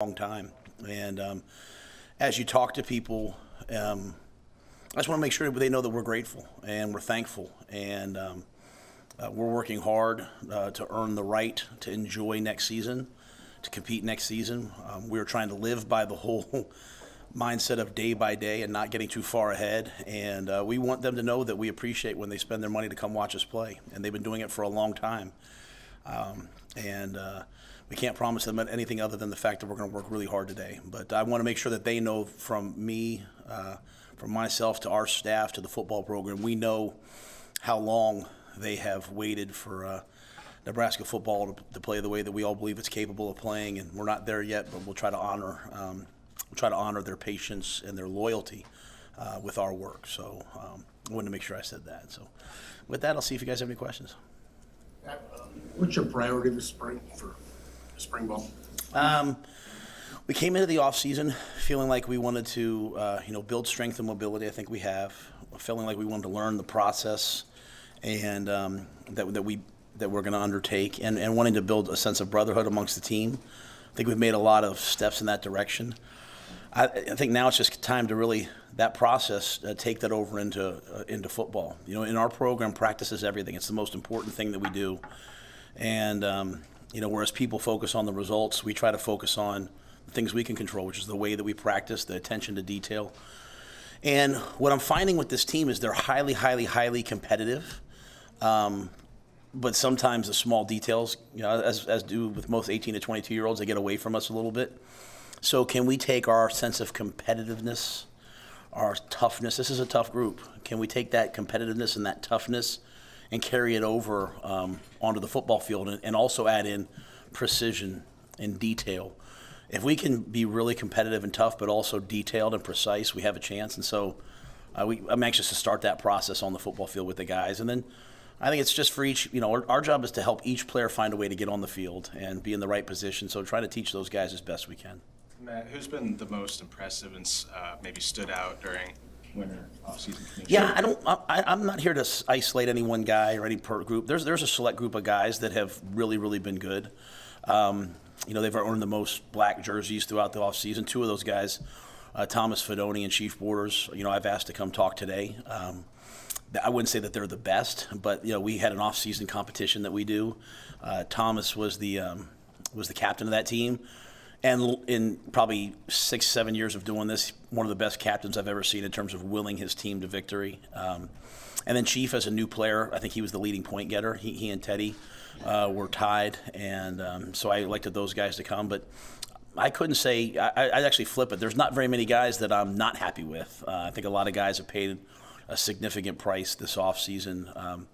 long time. And as you talk to people, I just want to make sure that they know that we're grateful and we're thankful, and we're working hard to earn the right to enjoy next season, to compete next season. We're trying to live by the whole mindset of day by day and not getting too far ahead. And we want them to know that we appreciate when they spend their money to come watch us play. And they've been doing it for a long time. And we can't promise them anything other than the fact that we're going to work really hard today. But I want to make sure that they know, from me, from myself to our staff to the football program, we know how long they have waited for Nebraska football to play the way that we all believe it's capable of playing. And we're not there yet, but we'll try to honor their patience and their loyalty with our work. So I wanted to make sure I said that. So with that, I'll see if you guys have any questions. What's your priority this spring for spring ball? We came into the off season feeling like we wanted to, build strength and mobility. I think we have. Feeling like we wanted to learn the process, and that we're going to undertake, and wanting to build a sense of brotherhood amongst the team. I think we've made a lot of steps in that direction. I think now it's just time to really that process take that over into football. In our program, practice is everything. It's the most important thing that we do, and whereas people focus on the results, we try to focus on the things we can control, which is the way that we practice, the attention to detail. And what I'm finding with this team is they're highly, highly, highly competitive. But sometimes the small details, as do with most 18 to 22-year-olds, they get away from us a little bit. So can we take our sense of competitiveness, our toughness? This is a tough group. Can we take that competitiveness and that toughness and carry it over onto the football field, and also add in precision and detail? If we can be really competitive and tough, but also detailed and precise, we have a chance. And so I'm anxious to start that process on the football field with the guys. And then I think it's just for each, our job is to help each player find a way to get on the field and be in the right position. So try to teach those guys as best we can. Matt, who's been the most impressive and maybe stood out during winter off-season? Yeah, I'm not here to isolate any one guy or any group. There's a select group of guys that have really, really been good. They've earned the most black jerseys throughout the off-season. Two of those guys, Thomas Fidone and Chief Borders, I've asked to come talk today. I wouldn't say that they're the best, but we had an off-season competition that we do. Thomas was the captain of that team, and in probably 6-7 years of doing this, one of the best captains I've ever seen in terms of willing his team to victory. And then Chief, as a new player, I think he was the leading point getter. He and Teddy were tied, and so I elected those guys to come. But I couldn't say – I'd actually flip it. There's not very many guys that I'm not happy with. I think a lot of guys have paid a significant price this offseason.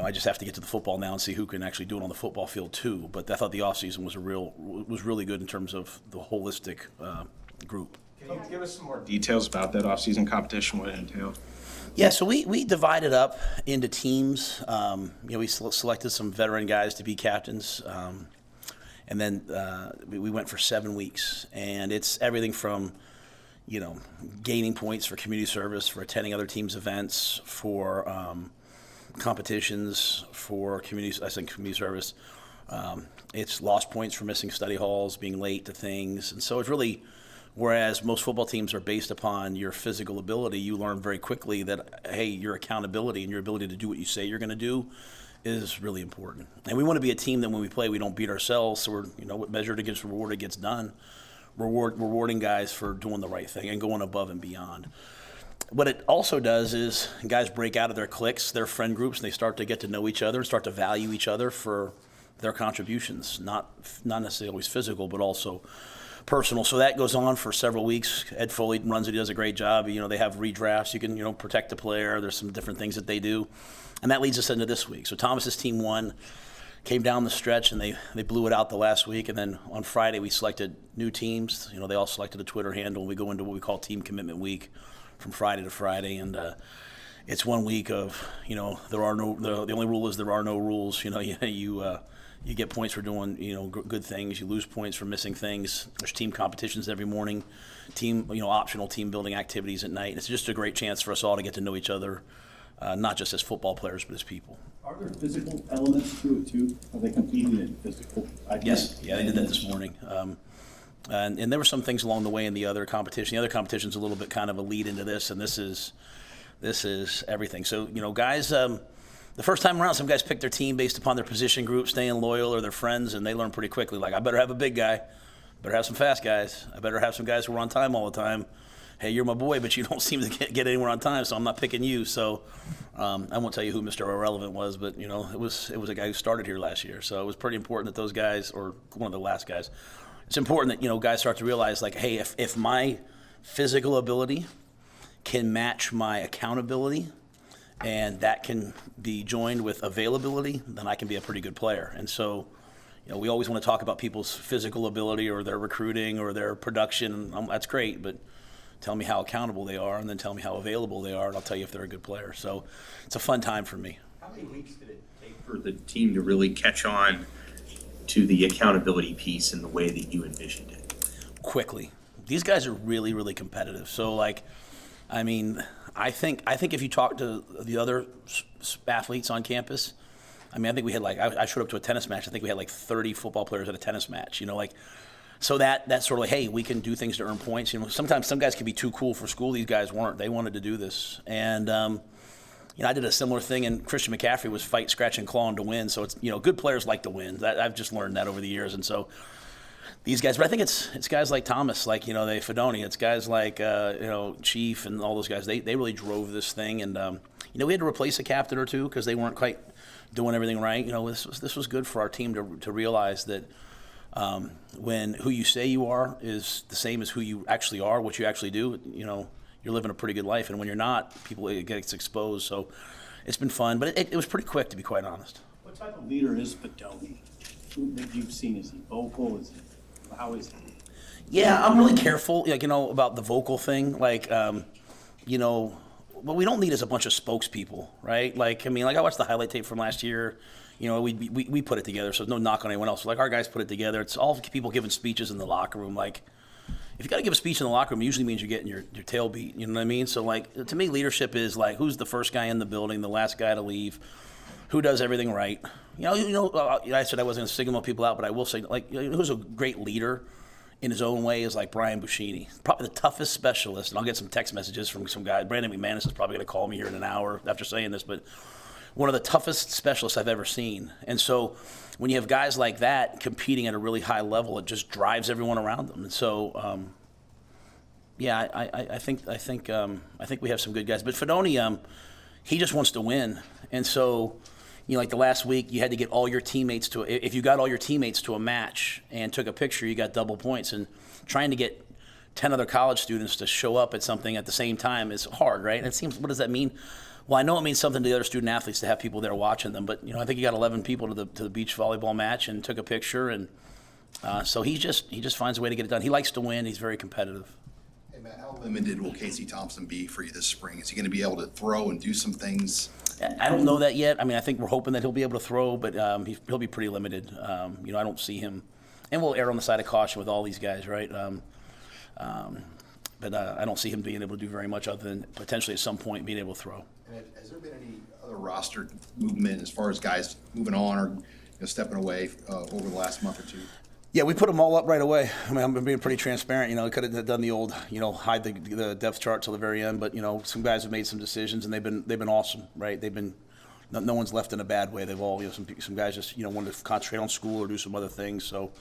I just have to get to the football now and see who can actually do it on the football field too. But I thought the offseason was really good in terms of the holistic group. Can you give us some more details about that off-season competition, what it entailed? Yeah, so we divided up into teams. We selected some veteran guys to be captains, and then we went for 7 weeks. And it's everything from gaining points for community service, for attending other teams' events, for competitions, for community service. It's lost points for missing study halls, being late to things. And so it's really, whereas most football teams are based upon your physical ability, you learn very quickly that, hey, your accountability and your ability to do what you say you're going to do is really important. And we want to be a team that when we play, we don't beat ourselves. So we're, measured against rewarded gets done. Rewarding guys for doing the right thing and going above and beyond. What it also does is guys break out of their cliques, their friend groups, and they start to get to know each other and start to value each other for their contributions, not necessarily always physical, but also personal. So that goes on for several weeks. Ed Foley runs it. He does a great job. They have redrafts. You can, protect the player. There's some different things that they do. And that leads us into this week. So Thomas's team won, came down the stretch, and they blew it out the last week. And then on Friday, we selected new teams. They all selected a Twitter handle. We go into what we call Team Commitment Week from Friday to Friday. And it's 1 week of, the only rule is there are no rules. You get points for doing, good things. You lose points for missing things. There's team competitions every morning, optional team building activities at night. It's just a great chance for us all to get to know each other, not just as football players, but as people. Are there physical elements to it too? Are they competing in physical? Yes, yeah, they did that this morning. And there were some things along the way in the other competition. The other competition's a little bit kind of a lead into this, and this is everything. So, guys, the first time around, some guys pick their team based upon their position group, staying loyal, or their friends, and they learn pretty quickly. Like, I better have a big guy, better have some fast guys, I better have some guys who are on time all the time. Hey, you're my boy, but you don't seem to get anywhere on time, so I'm not picking you. So I won't tell you who Mr. Irrelevant was, but it was a guy who started here last year. So it was pretty important that those guys, or one of the last guys, it's important that guys start to realize, like, hey, if my physical ability can match my accountability, and that can be joined with availability, then I can be a pretty good player. And so, we always want to talk about people's physical ability or their recruiting or their production. That's great, but tell me how accountable they are, and then tell me how available they are, and I'll tell you if they're a good player. So it's a fun time for me. How many weeks did it take for the team to really catch on to the accountability piece in the way that you envisioned it? Quickly. These guys are really, really competitive. So, I think if you talk to the other athletes on campus, I think we had I showed up to a tennis match. I think we had 30 football players at a tennis match. So that's sort of hey, we can do things to earn points. Sometimes some guys can be too cool for school. These guys weren't. They wanted to do this. And, I did a similar thing, and Christian McCaffrey was fight, scratch, and clawing to win. So it's, good players like to win. I've just learned that over the years. And so these guys, but I think it's guys like Thomas, they Fidone. It's guys like, Chief and all those guys. They really drove this thing. And, we had to replace a captain or two because they weren't quite doing everything right. This was good for our team to realize that, when who you say you are is the same as who you actually are, what you actually do, you're living a pretty good life. And when you're not, it gets exposed. So it's been fun, but it was pretty quick, to be quite honest. What type of leader is Fidone? Who that you've seen? Is he vocal? How is he? Yeah, I'm really careful, about the vocal thing. What we don't need is a bunch of spokespeople, right? I watched the highlight tape from last year. We put it together, so there's no knock on anyone else. Our guys put it together. It's all people giving speeches in the locker room. If you got to give a speech in the locker room, it usually means you're getting your tail beat. You know what I mean? So, to me, leadership is who's the first guy in the building, the last guy to leave, who does everything right. I said I wasn't going to signal people out, but I will say, who's a great leader in his own way is Brian Buschini, probably the toughest specialist. And I'll get some text messages from some guy. Brandon McManus is probably going to call me here in an hour after saying this, but one of the toughest specialists I've ever seen. And so when you have guys like that competing at a really high level, it just drives everyone around them. And so, I think we have some good guys. But Fidone, he just wants to win. And so, the last week, you had to get all your teammates if you got all your teammates to a match and took a picture, you got double points. And trying to get 10 other college students to show up at something at the same time is hard, right? And it seems, what does that mean? Well, I know it means something to the other student athletes to have people there watching them, but I think he got 11 people to the beach volleyball match and took a picture, and so he just finds a way to get it done. He likes to win. He's very competitive. Hey Matt, how limited will Casey Thompson be for you this spring? Is he going to be able to throw and do some things? I don't know that yet. I think we're hoping that he'll be able to throw, but he'll be pretty limited. I don't see him, and we'll err on the side of caution with all these guys, right? But I don't see him being able to do very much other than potentially at some point being able to throw. And has there been any other roster movement as far as guys moving on or stepping away over the last month or two? Yeah, we put them all up right away. I'm being pretty transparent. We could have done the old, hide the depth chart till the very end. But some guys have made some decisions, and they've been awesome, right? They've been no one's left in a bad way. They've all, some guys just wanted to concentrate on school or do some other things. So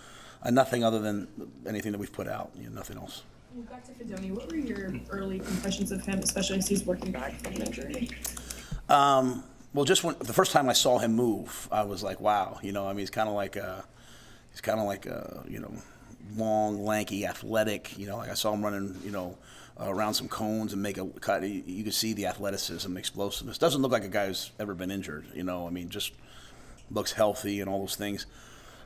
nothing other than anything that we've put out. Nothing else. Back to Fidone, what were your early impressions of him, especially as he's working back from an injury? Well, just the first time I saw him move, I was like, wow. He's kind of like long, lanky, athletic. I saw him running, around some cones and make a cut. You could see the athleticism, explosiveness. Doesn't look like a guy who's ever been injured. Just looks healthy and all those things.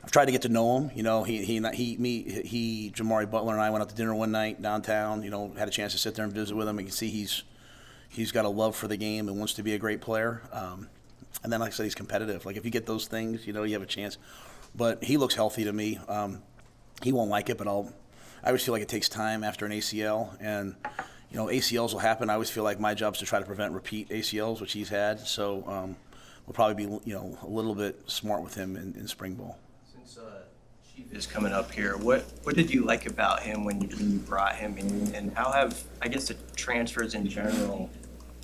I've tried to get to know him. Jamari Butler and I went out to dinner one night downtown. Had a chance to sit there and visit with him. You can see he's got a love for the game and wants to be a great player. And then, like I said, he's competitive. If you get those things, you have a chance. But he looks healthy to me. He won't like it, but I always feel like it takes time after an ACL, and ACLs will happen. I always feel like my job is to try to prevent repeat ACLs, which he's had. So we'll probably be a little bit smart with him in spring ball. Since is coming up here. What did you like about him when you brought him in, and how have, I guess, the transfers in general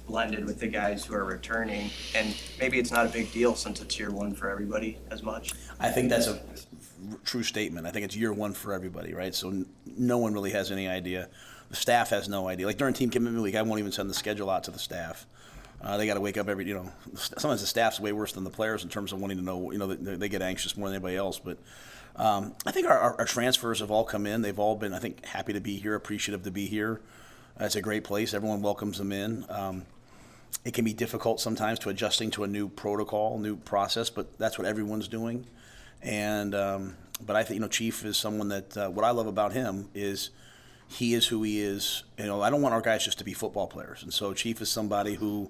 blended with the guys who are returning? And maybe it's not a big deal since it's year one for everybody as much. I think that's a true statement. I think it's year one for everybody, right? So no one really has any idea. The staff has no idea. Like during team commitment week, I won't even send the schedule out to the staff. They got to wake up sometimes the staff's way worse than the players in terms of wanting to know, they get anxious more than anybody else. But I think our transfers have all come in. They've all been, I think, happy to be here, appreciative to be here. It's a great place. Everyone welcomes them in. It can be difficult sometimes to adjusting to a new protocol, new process, but that's what everyone's doing. And but I think Chief is someone that what I love about him is he is who he is. I don't want our guys just to be football players, and so Chief is somebody who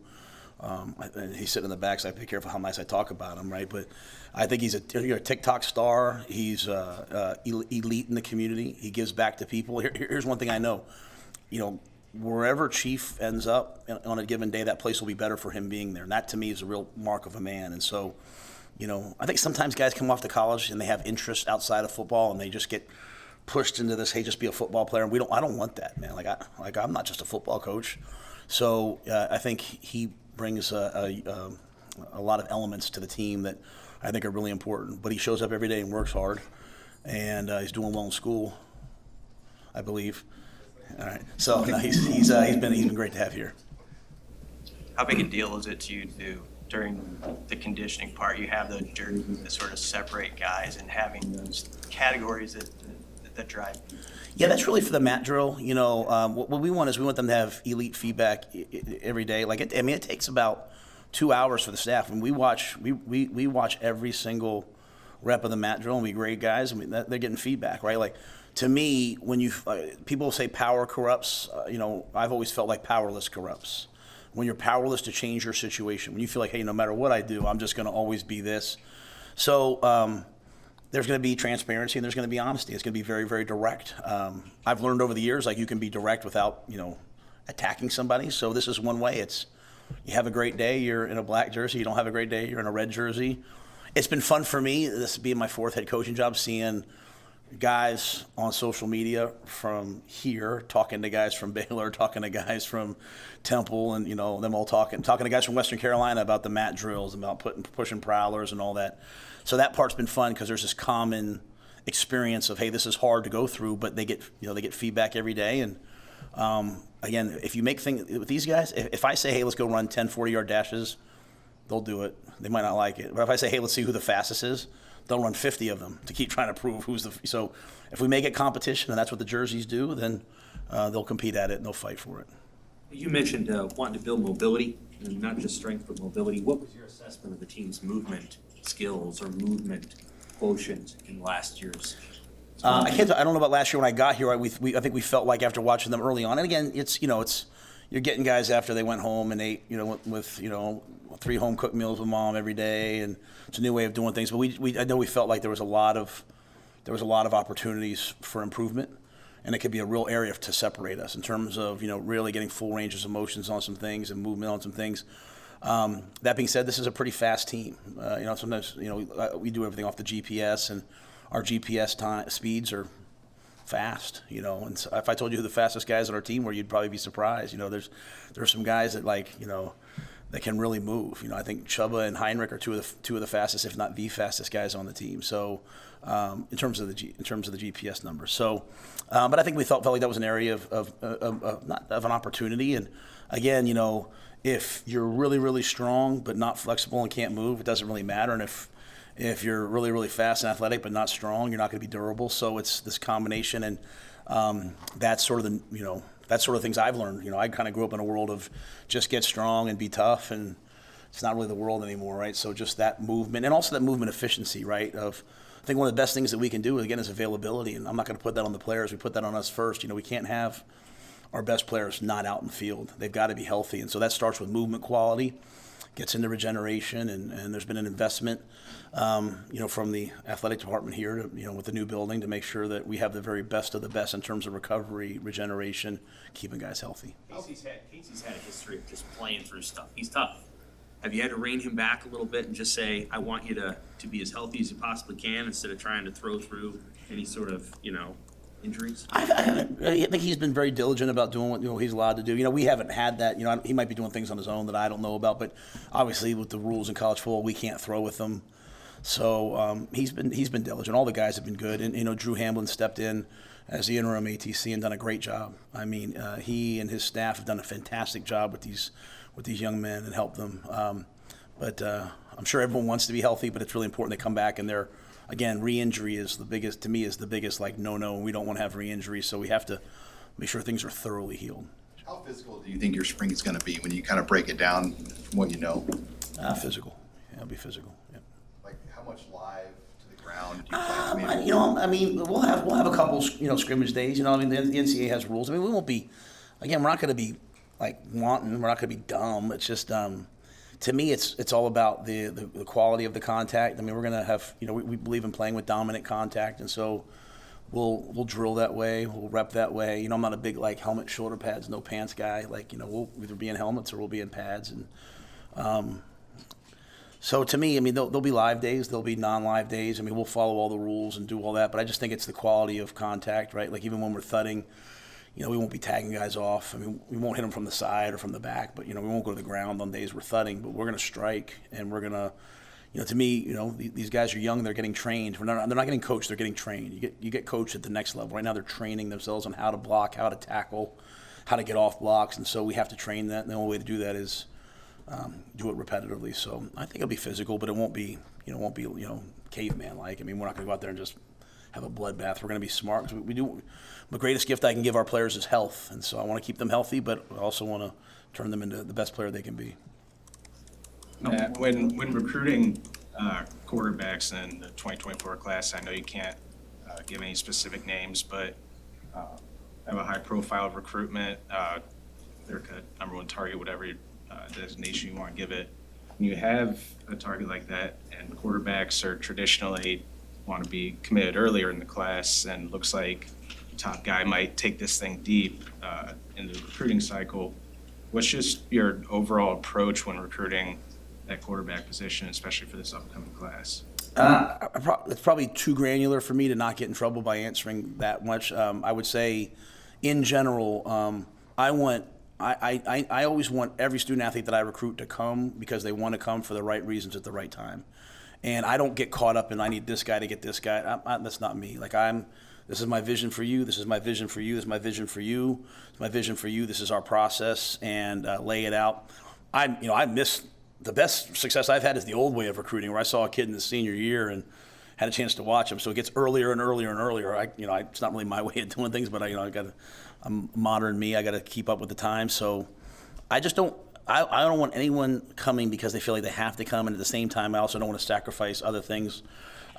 he's sitting in the back, so I have to be careful how nice I talk about him, right? But I think he's a TikTok star. He's elite in the community. He gives back to people. Here's one thing I know, wherever Chief ends up on a given day, that place will be better for him being there. And that to me is a real mark of a man. And so, I think sometimes guys come off to college and they have interests outside of football and they just get pushed into this, hey, just be a football player. And I don't want that, man. I'm not just a football coach. So I think he brings a lot of elements to the team that I think are really important. But he shows up every day and works hard, and he's doing well in school, I believe. All right. So no, he's been great to have here. How big a deal is it to you during the conditioning part? You have those jerseys that sort of separate guys, and having those categories that drive you. Yeah, that's really for the mat drill. What we want is we want them to have elite feedback every day. It takes about 2 hours for the staff, and we watch every single rep of the mat drill, and we grade guys. They're getting feedback, right? To me, when people say power corrupts, I've always felt like powerless corrupts. When you're powerless to change your situation, when you feel like, hey, no matter what I do, I'm just going to always be this. So there's going to be transparency and there's going to be honesty. It's going to be very, very direct. I've learned over the years, you can be direct without, attacking somebody. So this is one way. It's you have a great day, you're in a black jersey. You don't have a great day, you're in a red jersey. It's been fun for me, this being my fourth head coaching job, seeing guys on social media from here talking to guys from Baylor, talking to guys from Temple, and them all talking to guys from Western Carolina about the mat drills, about pushing prowlers and all that. So that part's been fun because there's this common experience of, hey, this is hard to go through, but they get feedback every day. And again, if you make things with these guys, if I say, hey, let's go run 10 40-yard dashes, they'll do it. They might not like it, but if I say, hey, let's see who the fastest is, they'll run 50 of them to keep trying to prove who's the. So if we make it competition, and that's what the jerseys do, then they'll compete at it and they'll fight for it. You mentioned wanting to build mobility, and not just strength, but mobility. What was your assessment of the team's movement skills or movement quotient in last year's? I don't know about last year when I got here. I think we felt like after watching them early on, and again, it's you're getting guys after they went home and ate with 3 home cooked meals with mom every day, and it's a new way of doing things. But I know we felt like there was a lot of opportunities for improvement, and it could be a real area to separate us in terms of really getting full ranges of motions on some things and movement on some things. That being said, this is a pretty fast team. Sometimes we do everything off the GPS, and our GPS speeds are fast. And so if I told you who the fastest guys on our team were, you'd probably be surprised. There's some guys that that can really move. I think Chubba and Heinrich are two of the fastest, if not the fastest guys on the team. So in terms of the GPS numbers. So, but I think we felt like that was an area of an opportunity. And again, if you're really, really strong but not flexible and can't move, it doesn't really matter. And if you're really, really fast and athletic but not strong, you're not going to be durable. So it's this combination, and that's sort of that's sort of things I've learned. I kind of grew up in a world of just get strong and be tough, and it's not really the world anymore, right? So just that movement, and also that movement efficiency, right? I think one of the best things that we can do, again, is availability, and I'm not going to put that on the players. We put that on us first. We can't have our best players not out in the field. They've got to be healthy, and so that starts with movement quality, gets into regeneration, and there's been an investment, from the athletic department here, with the new building, to make sure that we have the very best of the best in terms of recovery, regeneration, keeping guys healthy. Casey's had a history of just playing through stuff. He's tough. Have you had to rein him back a little bit and just say, I want you to be as healthy as you possibly can instead of trying to throw through Any sort of, injuries? I think he's been very diligent about doing what he's allowed to do. We haven't had that. He might be doing things on his own that I don't know about, but obviously with the rules in college football, we can't throw with them. So he's been diligent. All the guys have been good, and Drew Hamblin stepped in as the interim ATC and done a great job. I mean, he and his staff have done a fantastic job with these young men and helped them. But I'm sure everyone wants to be healthy, but it's really important they come back, and they're. Again, re-injury is the biggest, to me, is the biggest, no, and we don't want to have re-injury, so we have to make sure things are thoroughly healed. How physical do you think your spring is going to be when you kind of break it down from what you know? Physical. Yeah, it'll be physical. Yeah. Like how much live to the ground do you plan? I mean, we'll have a couple, scrimmage days. The NCAA has rules. I mean, we won't be. Again, we're not going to be wanton. We're not going to be dumb. It's just. To me, it's all about the quality of the contact. I mean, we're going to have, we believe in playing with dominant contact, and so we'll drill that way, we'll rep that way. I'm not a big helmet, shoulder pads, no pants guy. We'll either be in helmets or we'll be in pads, and so to me, I mean, there'll be live days, there'll be non-live days. I mean, we'll follow all the rules and do all that, but I just think it's the quality of contact, right? Even when we're thudding. We won't be tagging guys off. I mean, we won't hit them from the side or from the back, but, we won't go to the ground on days we're thudding, but we're going to strike, and we're going to, to me, these guys are young, they're getting trained. They're not getting coached, they're getting trained. You get coached at the next level. Right now they're training themselves on how to block, how to tackle, how to get off blocks, and so we have to train that, and the only way to do that is do it repetitively. So I think it'll be physical, but it won't be caveman-like. I mean, we're not going to go out there and just have a bloodbath. We're going to be smart because we do. The greatest gift I can give our players is health, and so I want to keep them healthy, but I also want to turn them into the best player they can be. When recruiting quarterbacks in the 2024 class, I know you can't give any specific names, but have a high-profile recruitment, clear-cut number one target, whatever designation you want to give it. When you have a target like that, and quarterbacks are traditionally want to be committed earlier in the class, and looks like the top guy might take this thing deep in the recruiting cycle. What's just your overall approach when recruiting that quarterback position, especially for this upcoming class? It's probably too granular for me to not get in trouble by answering that much. I would say, in general, I always want every student athlete that I recruit to come because they want to come for the right reasons at the right time. And I don't get caught up in I need this guy to get this guy. That's not me. This is my vision for you. This is my vision for you. This is my vision for you. This is my vision for you. This is our process, and lay it out. I miss the best success I've had is the old way of recruiting, where I saw a kid in the senior year and had a chance to watch him. So it gets earlier and earlier and earlier. It's not really my way of doing things, but I'm modern me. I got to keep up with the times. So I just don't. I don't want anyone coming because they feel like they have to come, and at the same time, I also don't want to sacrifice other things.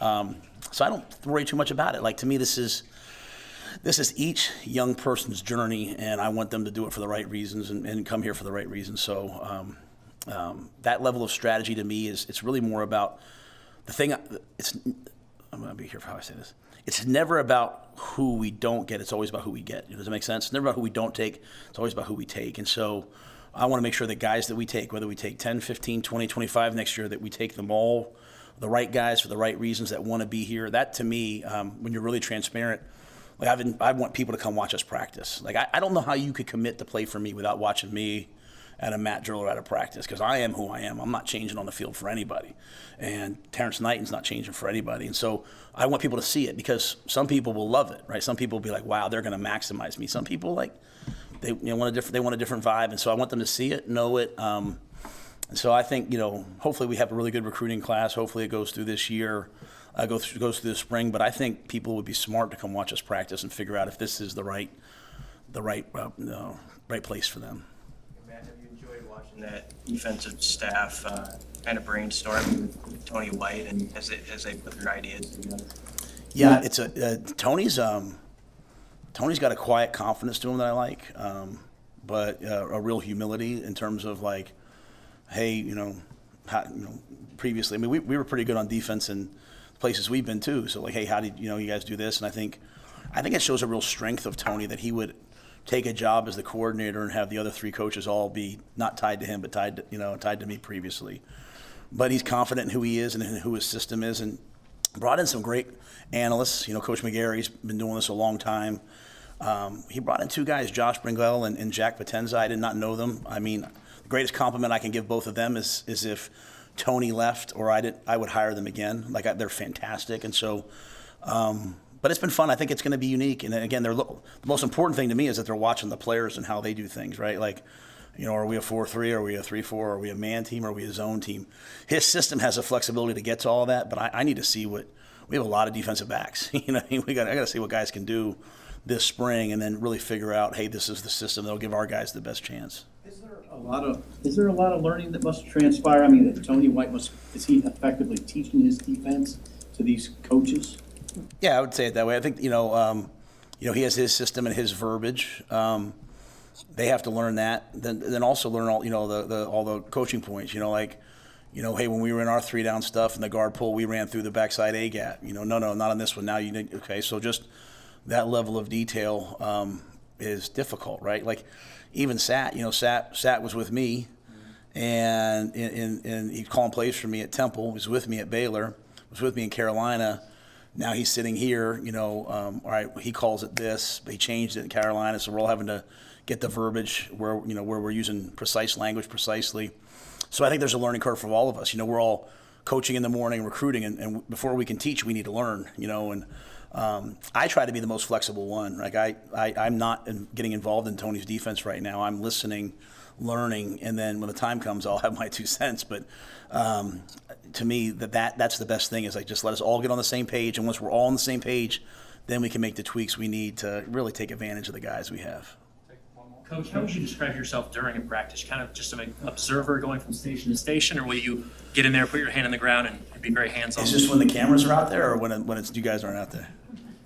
So I don't worry too much about it. To me, this is each young person's journey, and I want them to do it for the right reasons and come here for the right reasons. So that level of strategy to me it's really more about the thing. I'm going to be careful how I say this. It's never about who we don't get. It's always about who we get. Does that make sense? It's never about who we don't take. It's always about who we take. And so I want to make sure that guys that we take, whether we take 10, 15, 20, 25 next year, that we take them all, the right guys for the right reasons that want to be here. That to me, when you're really transparent, I want people to come watch us practice. I don't know how you could commit to play for me without watching me at a mat drill or at a practice, because I am who I am. I'm not changing on the field for anybody. And Terrence Knighton's not changing for anybody. And so I want people to see it, because some people will love it, right? Some people will be like, wow, they're going to maximize me. Some people they want a different vibe. And so I want them to see it, know it. And so I think, hopefully we have a really good recruiting class. Hopefully it goes through this year, goes through the spring. But I think people would be smart to come watch us practice and figure out if this is the right place for them. Matt, have you enjoyed watching that defensive staff kind of brainstorm with Tony White and as they put their ideas together? Yeah, it's Tony's got a quiet confidence to him that I like, but a real humility in terms of hey, previously, I mean, we were pretty good on defense in places we've been too. So hey, how did you guys do this? And I think it shows a real strength of Tony that he would take a job as the coordinator and have the other three coaches all be not tied to him, but tied to me previously. But he's confident in who he is and in who his system is, and brought in some great analysts. Coach McGarry's been doing this a long time. He brought in 2 guys, Josh Bringwell and Jack Potenza. I did not know them. I mean, the greatest compliment I can give both of them is if Tony left or I would hire them again. They're fantastic. And so, but it's been fun. I think it's going to be unique. And again, the most important thing to me is that they're watching the players and how they do things, right? Are we a 4-3? Are we a 3-4? Are we a man team? Are we a zone team? His system has the flexibility to get to all that, but I need to see we have a lot of defensive backs. I got to see what guys can do this spring and then really figure out, hey, this is the system that'll give our guys the best chance. Is there a lot of learning that must transpire? I mean, Tony White is he effectively teaching his defense to these coaches? Yeah, I would say it that way. I think he has his system and his verbiage. They have to learn that. Then also learn all all the coaching points. Hey, when we were in our 3-down stuff and the guard pull, we ran through the backside A gap. No, not on this one. Now okay. So just that level of detail is difficult, right? Even Sat was with me, and he's calling plays for me at Temple. He was with me at Baylor. Was with me in Carolina. Now he's sitting here. All right, he calls it this, but he changed it in Carolina. So we're all having to get the verbiage where we're using precise language precisely. So I think there's a learning curve for all of us. We're all coaching in the morning, recruiting, and before we can teach, we need to learn. I try to be the most flexible one. I'm not getting involved in Tony's defense right now. I'm listening, learning, and then when the time comes, I'll have my 2 cents. But to me, that's the best thing is just let us all get on the same page, and once we're all on the same page, then we can make the tweaks we need to really take advantage of the guys we have. Coach, how would you describe yourself during a practice? Kind of just an observer going from station to station, or will you get in there, put your hand on the ground, and be very hands-on? Is this when the cameras are out there, or when it's you guys aren't out there?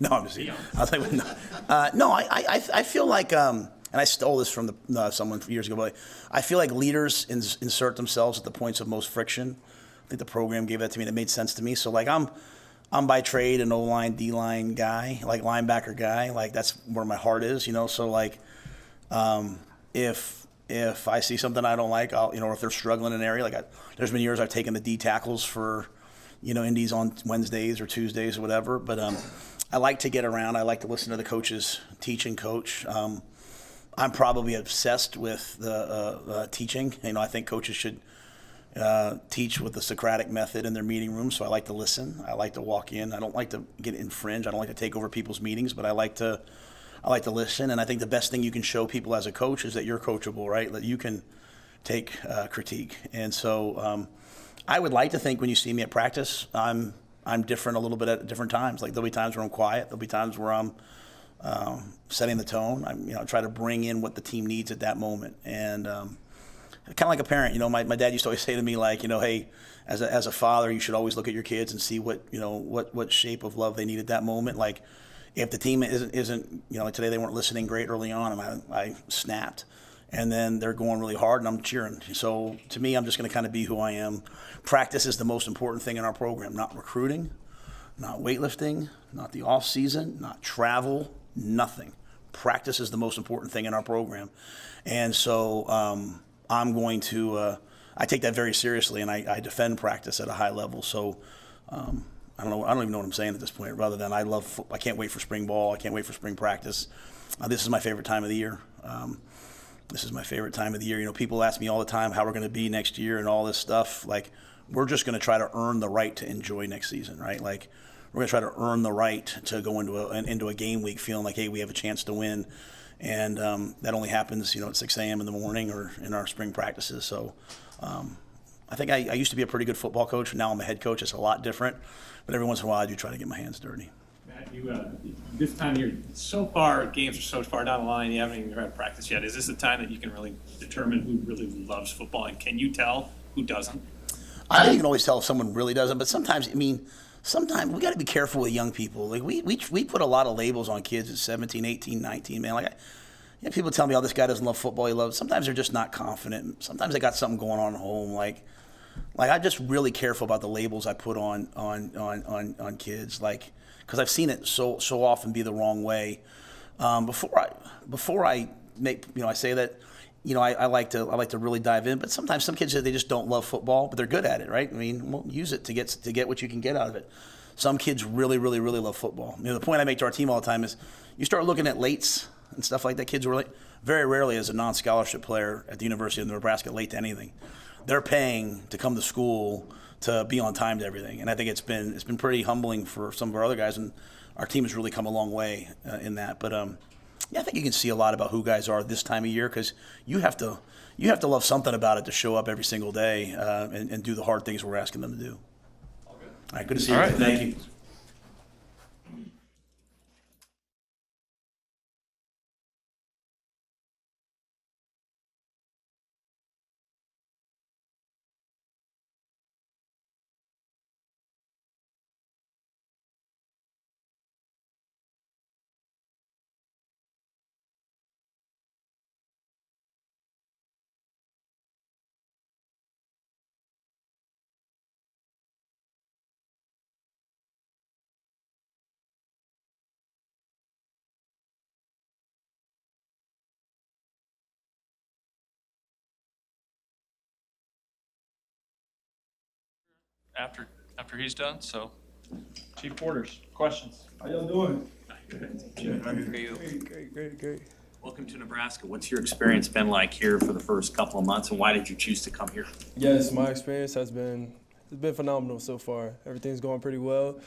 No, I'm just. I'll tell you. No, I feel like, and I stole this from someone years ago, but I feel like leaders insert themselves at the points of most friction. I think the program gave that to me. That made sense to me. So I'm by trade an O-line, D-line guy, linebacker guy. That's where my heart is. So if I see something I don't like, I'll, or if they're struggling in an area, there's been years I've taken the D tackles for, indies on Wednesdays or Tuesdays or whatever. But I like to get around. I like to listen to the coaches teach and coach. I'm probably obsessed with the teaching. I think coaches should teach with the Socratic method in their meeting room. So I like to listen. I like to walk in. I don't like to get infringe. I don't like to take over people's meetings, but I like to listen, and I think the best thing you can show people as a coach is that you're coachable, right? That you can take critique. And so I would like to think when you see me at practice, I'm different a little bit at different times. There'll be times where I'm quiet. There'll be times where I'm setting the tone. I try to bring in what the team needs at that moment. And kind of like a parent, my dad used to always say to me, hey, as a father, you should always look at your kids and see what shape of love they need at that moment. If the team isn't today they weren't listening great early on, and I snapped, and then they're going really hard, and I'm cheering. So to me, I'm just going to kind of be who I am. Practice is the most important thing in our program, not recruiting, not weightlifting, not the off season, not travel, nothing. Practice is the most important thing in our program, and so I'm going to. I take that very seriously, and I defend practice at a high level. So. I don't even know what I'm saying at this point, rather than I can't wait for spring ball. I can't wait for spring practice. This is my favorite time of the year. People ask me all the time how we're going to be next year and all this stuff. We're just going to try to earn the right to enjoy next season, right? We're going to try to earn the right to go into a game week feeling like, hey, we have a chance to win. And that only happens, at 6 a.m. in the morning or in our spring practices. So I think I used to be a pretty good football coach. Now I'm a head coach. It's a lot different. But every once in a while, I do try to get my hands dirty. Matt, this time of year, games are so far down the line, you haven't even had practice yet. Is this a time that you can really determine who really loves football? And can you tell who doesn't? I think you can always tell if someone really doesn't. But sometimes we got to be careful with young people. We put a lot of labels on kids at 17, 18, 19, man. People tell me, oh, this guy doesn't love football. He loves. Sometimes they're just not confident. Sometimes they got something going on at home. I'm just really careful about the labels I put on kids, because I've seen it so often be the wrong way. Before I make, I say that, I like to really dive in. But sometimes some kids, they just don't love football, but they're good at it, right? Use it to get what you can get out of it. some kids really, really, really love football. The point I make to our team all the time is you start looking at lates and stuff like that. Kids who are late. Very rarely as a non-scholarship player at the University of Nebraska late to anything. They're paying to come to school to be on time to everything. And I think it's been pretty humbling for some of our other guys, and our team has really come a long way in that. But yeah, I think you can see a lot about who guys are this time of year, because you have to love something about it to show up every single day and do the hard things we're asking them to do. All right, good to see you. All right. Thank you. After he's done, so. Chief Porters, questions? How y'all doing? Great. Welcome to Nebraska. What's your experience been like here for the first couple of months, and why did you choose to come here? Yes, my experience has been phenomenal so far. Everything's going pretty well.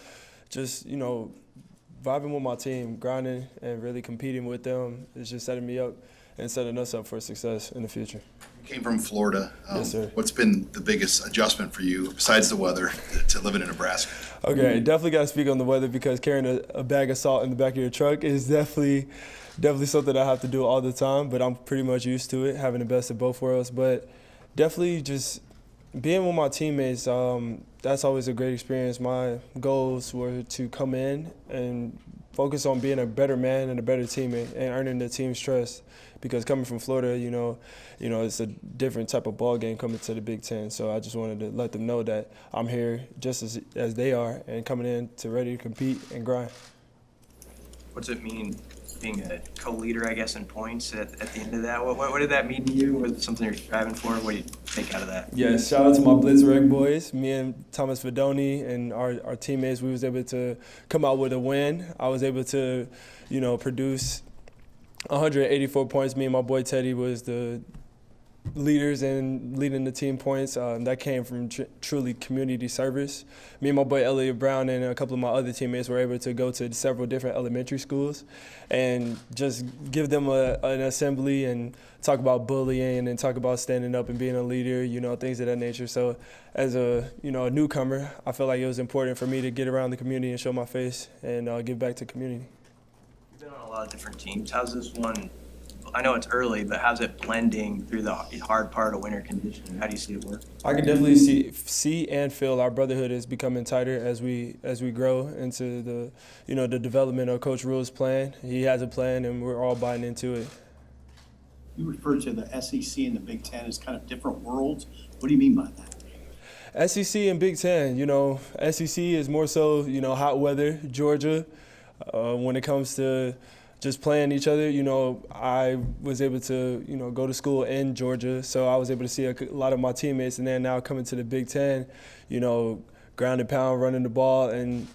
Just, vibing with my team, grinding and really competing with them is just setting me up and setting us up for success in the future. You came from Florida. Yes, sir. What's been the biggest adjustment for you, besides the weather, to living in Nebraska? Okay, definitely got to speak on the weather, because carrying a bag of salt in the back of your truck is definitely something I have to do all the time, but I'm pretty much used to it, having the best of both worlds. But definitely just being with my teammates, that's always a great experience. My goals were to come in and focus on being a better man and a better teammate and earning the team's trust, because coming from Florida, it's a different type of ball game coming to the Big Ten. So I just wanted to let them know that I'm here just as they are, and coming in to ready to compete and grind. What's it mean being a co-leader, I guess, in points at the end of that? What did that mean to you? Was it something you're striving for? What do you take out of that? Yeah, shout out to my Blitz Rec boys. Me and Thomas Fidone and our teammates, we was able to come out with a win. I was able to, produce 184 points. Me and my boy Teddy was the leaders in leading the team points. That came from truly community service. Me and my boy Elliot Brown and a couple of my other teammates were able to go to several different elementary schools and just give them an assembly and talk about bullying and talk about standing up and being a leader, things of that nature. So as a newcomer, I felt like it was important for me to get around the community and show my face and give back to the community. You've been on a lot of different teams. How's this one? I know it's early, but how's it blending through the hard part of winter conditioning? How do you see it work? I can definitely see and feel our brotherhood is becoming tighter as we grow into the the development of Coach Rhule's plan. He has a plan, and we're all buying into it. You refer to the SEC and the Big Ten as kind of different worlds. What do you mean by that? SEC and Big Ten, SEC is more so, hot weather, Georgia. When it comes to just playing each other, I was able to, go to school in Georgia, so I was able to see a lot of my teammates. And then now coming to the Big Ten, ground and pound, running the ball, and,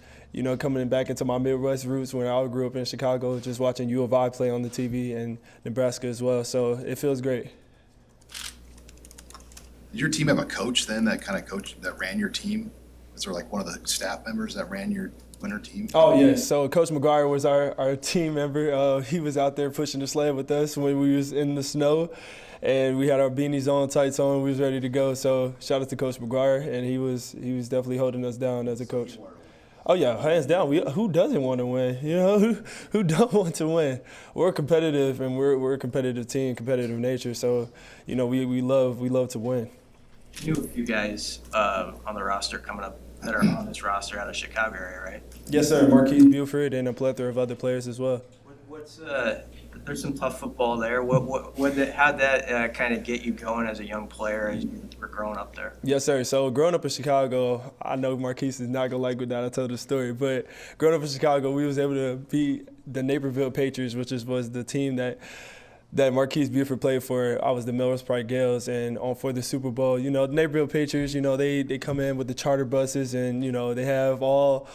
coming back into my Midwest roots when I grew up in Chicago, just watching U of I play on the TV and Nebraska as well. So it feels great. Did your team have a coach then, that kind of coach that ran your team? Was there like one of the staff members that ran your winter team? Oh, yes. So Coach McGuire was our team member. He was out there pushing the sled with us when we was in the snow, and we had our beanies on, tights on. We was ready to go. So shout out to Coach McGuire, and he was definitely holding us down as a coach. Oh, yeah, hands down. Who doesn't want to win? Who don't want to win? We're competitive, and we're a competitive team, competitive nature. So, we love to win. You knew a few guys on the roster coming up that are on this roster out of Chicago area, right? Yes, sir. Marquise Buford and a plethora of other players as well. There's some tough football there. How'd that kind of get you going as a young player as you were growing up there? Yes, sir. So growing up in Chicago, I know Marquise is not gonna like what I told the story, but growing up in Chicago, we was able to beat the Naperville Patriots, which was the team that that Marquise Buford played for, I was the Melrose Park Gales, and for the Super Bowl, you know, the neighborhood Patriots, you know, they come in with the charter buses, and, you know, they have all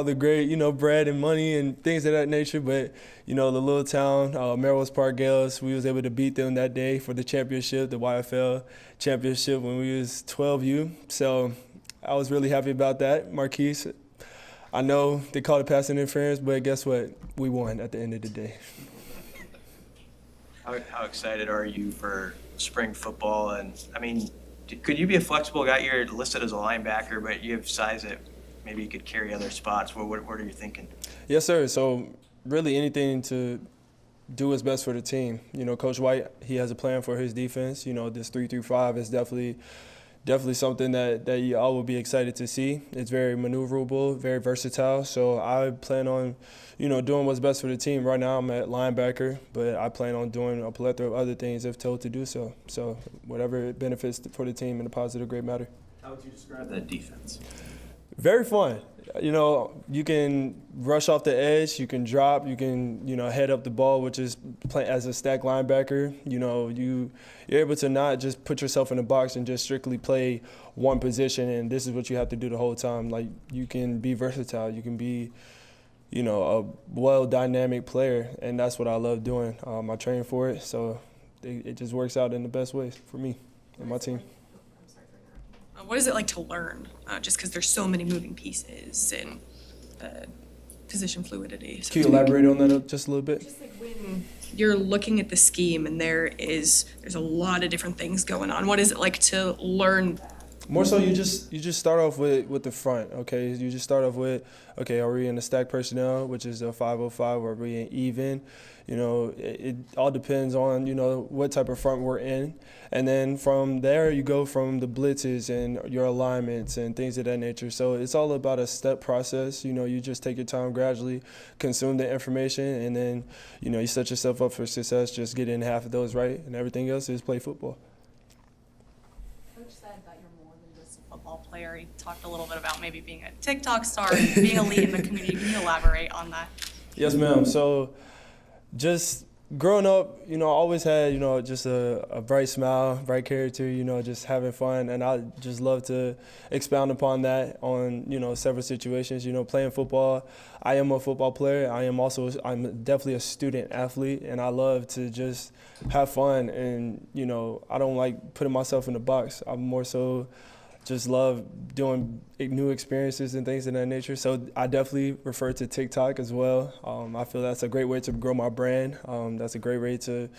the great, you know, bread and money and things of that nature. But, you know, the little town, Melrose Park Gales, we was able to beat them that day for the championship, the YFL championship, when we was 12U. So I was really happy about that. Marquise, I know they called it passing interference, but guess what? We won at the end of the day. How excited are you for spring football? And I mean, could you be a flexible guy? You're listed as a linebacker, but you have size that maybe you could carry other spots. What are you thinking? Yes, sir. So really anything to do what's best for the team. You know, Coach White, he has a plan for his defense. You know, this 3-5 is definitely something that y'all will be excited to see. It's very maneuverable, very versatile. So I plan on, you know, doing what's best for the team. Right now I'm at linebacker, but I plan on doing a plethora of other things if told to do so. So whatever benefits for the team in a positive, great manner. How would you describe that defense? Very fun. You know, you can rush off the edge, you can drop, you can, you know, head up the ball, which is play as a stack linebacker. You know, you're able to not just put yourself in a box and just strictly play one position, and this is what you have to do the whole time. Like, you can be versatile, you can be, you know, a well dynamic player, and that's what I love doing. I train for it, so it just works out in the best ways for me and my team. What is it like to learn? Just because there's so many moving pieces and position fluidity. So Can you elaborate on that just a little bit? just like when you're looking at the scheme and there's a lot of different things going on. What is it like to learn? More so, you just start off with the front, okay? You just start off with, okay, are we in the stack personnel, which is a 505, or are we in even? You know, it all depends on, you know, what type of front we're in. And then from there, you go from the blitzes and your alignments and things of that nature. So it's all about a step process. You know, you just take your time, gradually consume the information, and then, you know, you set yourself up for success. Just get in half of those right, and everything else is play football. Coach said that you're more than just a football player. He talked a little bit about maybe being a TikTok star, being a lead in the community. Can you elaborate on that? Yes, ma'am. So just growing up, you know, I always had, you know, just a bright smile, bright character, you know, just having fun. And I just love to expound upon that on, you know, several situations. You know, playing football, I am a football player. I'm definitely a student athlete, and I love to just have fun. And, you know, I don't like putting myself in a box. I'm more so just love doing new experiences and things of that nature. So I definitely refer to TikTok as well. I feel that's a great way to grow my brand. That's a great way to,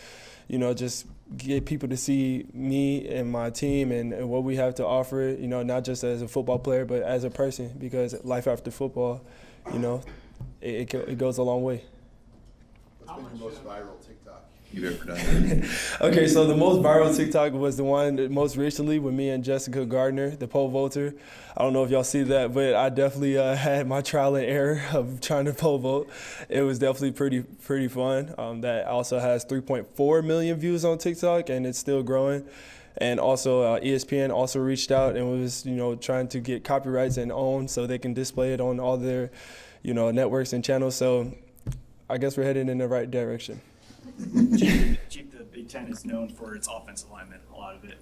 you know, just get people to see me and my team and what we have to offer, you know, not just as a football player, but as a person, because life after football, you know, it goes a long way. What's been your most viral TikTok you've ever done? Okay, so the most viral TikTok was the one that most recently with me and Jessica Gardner, the pole vaulter. I don't know if y'all see that, but I definitely had my trial and error of trying to pole vault. It was definitely pretty fun. That also has 3.4 million views on TikTok, and it's still growing. And also ESPN also reached out and was, you know, trying to get copyrights and own so they can display it on all their, you know, networks and channels. So I guess we're heading in the right direction. Chief, the Big Ten is known for its offensive linemen, a lot of it.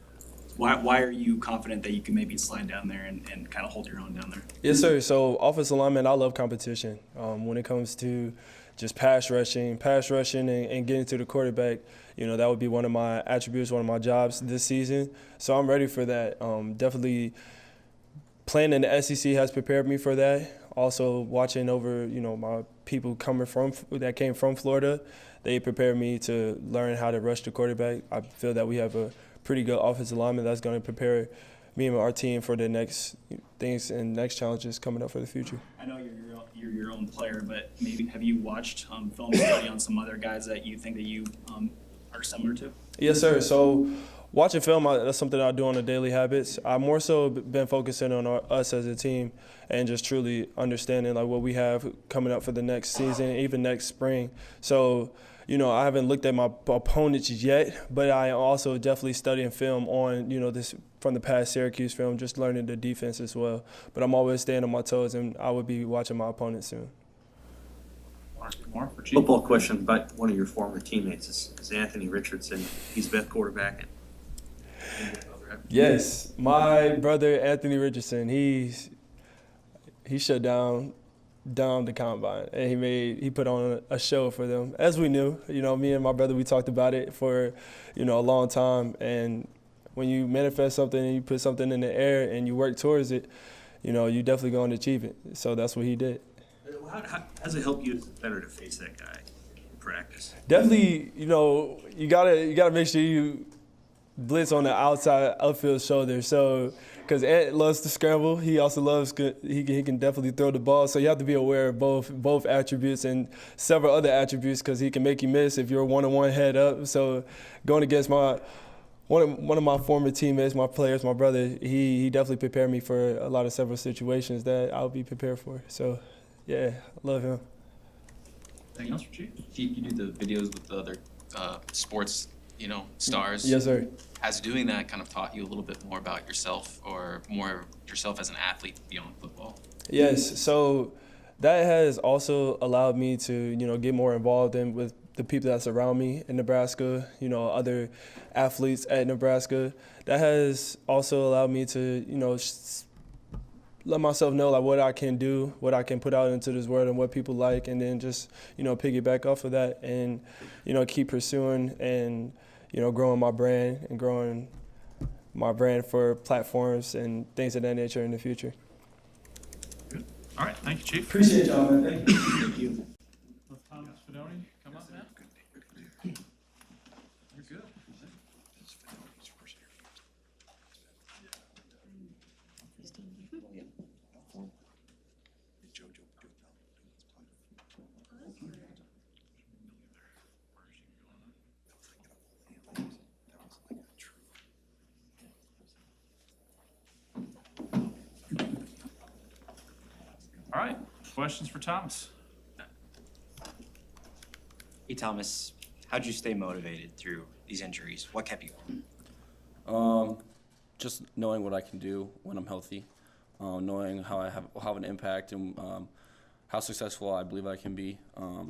Why are you confident that you can maybe slide down there and kind of hold your own down there? Yes, sir. So offensive linemen, I love competition. When it comes to just pass rushing and getting to the quarterback, you know, that would be one of my attributes, one of my jobs this season. So I'm ready for that. Definitely playing in the SEC has prepared me for that. Also watching over, you know, my people that came from Florida, they prepared me to learn how to rush the quarterback. I feel that we have a pretty good offensive lineman that's going to prepare me and our team for the next things and next challenges coming up for the future. I know you're your own player, but maybe have you watched film study on some other guys that you think that you are similar to? Yes, sir. So watching film, that's something I do on a daily habits. I've more so been focusing on us as a team and just truly understanding like what we have coming up for the next season, even next spring. So, you know, I haven't looked at my opponents yet, but I also definitely studying film on, you know, this from the past Syracuse film, just learning the defense as well. But I'm always staying on my toes, and I will be watching my opponents soon. More for Chief? Football question about one of your former teammates is Anthony Richardson. He's the best quarterback. Yes, my brother Anthony Richardson. He shut down the combine, and he put on a show for them. As we knew, me and my brother, we talked about it for a long time. And when you manifest something and you put something in the air and you work towards it, you definitely going to achieve it. So that's what he did. How does it help you as a better to face that guy in practice? Definitely, you gotta make sure you blitz on the outside outfield shoulder. So, because Ant loves to scramble, he also loves he can definitely throw the ball. So you have to be aware of both attributes and several other attributes, because he can make you miss if you're one-on-one head up. So going against one of my former teammates, my players, my brother, he definitely prepared me for a lot of several situations that I'll be prepared for. So yeah, I love him. Anything else for Chief? Chief, you do the videos with the other sports, stars. Yes, sir. Has doing that kind of taught you a little bit more about yourself, or more yourself as an athlete beyond football? Yes, so that has also allowed me to, get more involved with the people that surround me in Nebraska, other athletes at Nebraska. That has also allowed me to, let myself know like what I can do, what I can put out into this world, and what people like, and then just, piggyback off of that and, keep pursuing and, growing my brand and growing my brand for platforms and things of that nature in the future. Good. All right, thank you, Chief. Appreciate y'all, man. Thank you. Thank you. Thomas Fidone, come up now. You're good. All right, questions for Thomas? Hey, Thomas, how'd you stay motivated through these injuries? What kept you going? Just knowing what I can do when I'm healthy, knowing how I have an impact and how successful I believe I can be. I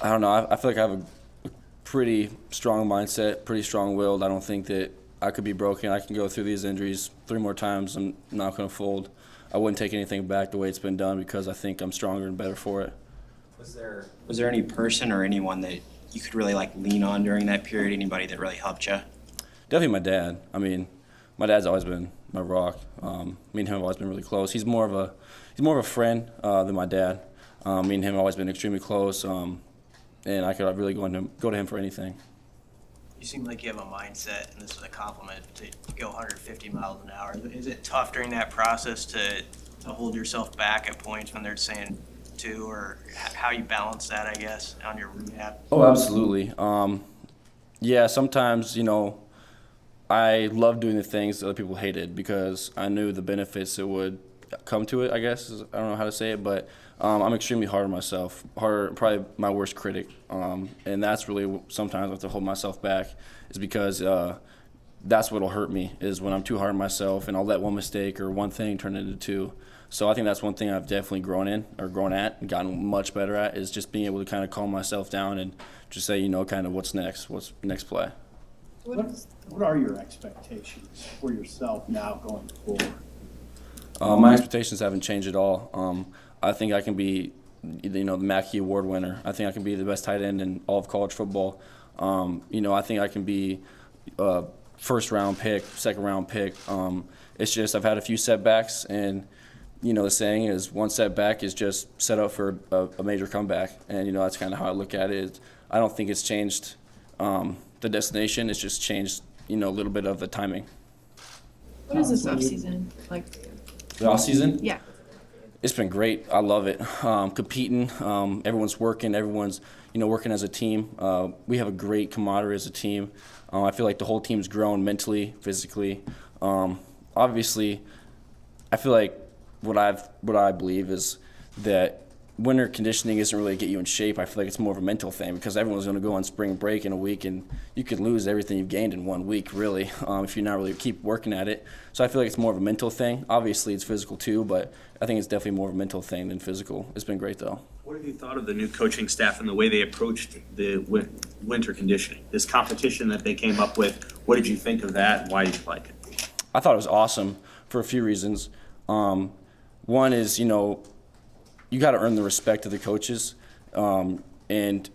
don't know, I feel like I have a pretty strong mindset, pretty strong-willed. I don't think that I could be broken. I can go through these injuries 3 more times. I'm not going to fold. I wouldn't take anything back the way it's been done, because I think I'm stronger and better for it. Was there any person or anyone that you could really lean on during that period? Anybody that really helped you? Definitely my dad. I mean, my dad's always been my rock. Me and him have always been really close. He's more of a friend than my dad. Me and him have always been extremely close, and I could really go to him for anything. You seem like you have a mindset, and this is a compliment, to go 150 miles an hour. Is it tough during that process to hold yourself back at points when they're saying 2, or how you balance that, I guess, on your rehab? Oh, absolutely. Yeah, sometimes, I love doing the things that other people hated, because I knew the benefits that would come to it, I guess. I don't know how to say it, but I'm extremely hard on myself, probably my worst critic. And that's really sometimes I have to hold myself back, is because that's what'll hurt me, is when I'm too hard on myself and I'll let one mistake or one thing turn into 2. So I think that's one thing I've definitely grown at and gotten much better at, is just being able to kind of calm myself down and just say, kind of what's next play. What are your expectations for yourself now going forward? My expectations haven't changed at all. I think I can be, the Mackey Award winner. I think I can be the best tight end in all of college football. I think I can be a first-round pick, second-round pick. It's just I've had a few setbacks, and the saying is one setback is just set up for a major comeback. And that's kind of how I look at it. I don't think it's changed the destination. It's just changed, a little bit of the timing. What is this offseason like for you? The off season? Yeah. It's been great. I love it. Competing, everyone's working. Everyone's, working as a team. We have a great camaraderie as a team. I feel like the whole team's grown mentally, physically. Obviously, I feel like what I believe is that winter conditioning isn't really get you in shape. I feel like it's more of a mental thing because everyone's going to go on spring break in a week, and you could lose everything you've gained in 1 week, really, if you're not really keep working at it. So I feel like it's more of a mental thing. Obviously, it's physical too, but I think it's definitely more of a mental thing than physical. It's been great, though. What have you thought of the new coaching staff and the way they approached the winter conditioning? This competition that they came up with, what did you think of that, and why did you like it? I thought it was awesome for a few reasons. One is, you got to earn the respect of the coaches, and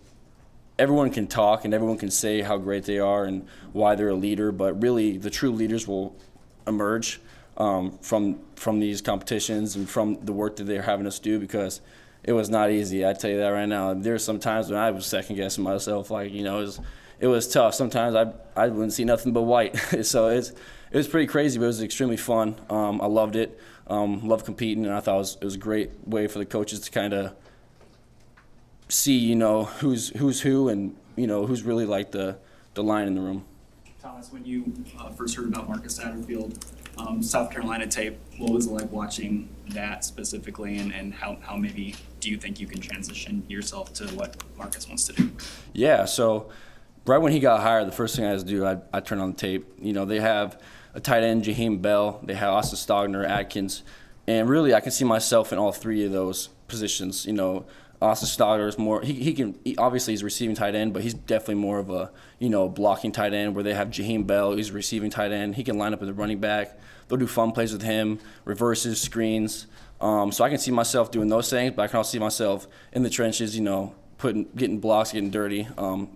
everyone can talk and everyone can say how great they are and why they're a leader, but really the true leaders will emerge from these competitions and from the work that they're having us do, because it was not easy. I tell you that right now. There were some times when I was second guessing myself, it was tough. Sometimes I wouldn't see nothing but white. So it was pretty crazy, but it was extremely fun. I loved it. Loved competing, and I thought it was a great way for the coaches to kind of see, who's who, and who's really like the line in the room. Thomas, when you first heard about Marcus Satterfield, South Carolina tape, what was it like watching that specifically, and how maybe do you think you can transition yourself to what Marcus wants to do? Yeah, so right when he got hired, the first thing I had to do, I turned on the tape. They have a tight end, Jaheim Bell. They have Austin Stogner, Atkins. And really, I can see myself in all three of those positions. Austin Stogner is more, obviously he's a receiving tight end, but he's definitely more of a, blocking tight end, where they have Jaheim Bell, he's a receiving tight end. He can line up as a running back. They'll do fun plays with him, reverses, screens. So I can see myself doing those things, but I can also see myself in the trenches, getting blocks, getting dirty,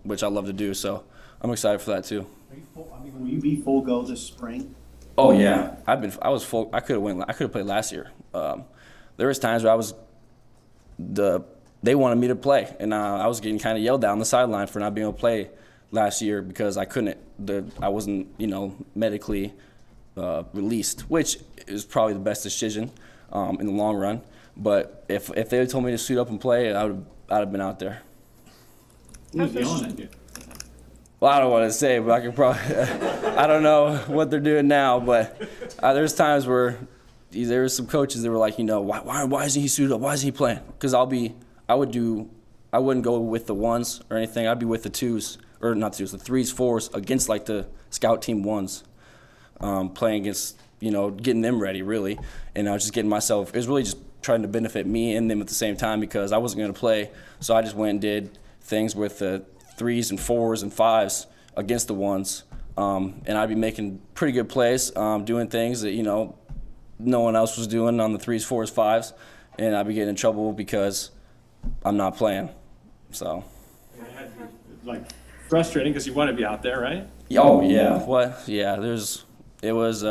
which I love to do. So I'm excited for that too. Will you be full go this spring? Oh yeah, I was full. I could have played last year. There was times where they wanted me to play, and I was getting kind of yelled at on the sideline for not being able to play last year because I couldn't. I wasn't medically released, which is probably the best decision in the long run. But if they had told me to suit up and play, I'd have been out there. Who's yelling at you? Well, I don't want to say, but I can probably. I don't know what they're doing now, but there's times where there were some coaches that were like, why isn't he suited up? Why isn't he playing? Because I wouldn't go with the ones or anything. I'd be with the twos, or not twos, the threes, fours against like the scout team ones, playing against, getting them ready really, and I was just getting myself. It was really just trying to benefit me and them at the same time because I wasn't going to play, so I just went and did things with the threes and fours and fives against the ones, and I'd be making pretty good plays, doing things that no one else was doing on the threes, fours, fives, and I'd be getting in trouble because I'm not playing. So. Like frustrating because you want to be out there, right? Oh yeah. What? Yeah. It was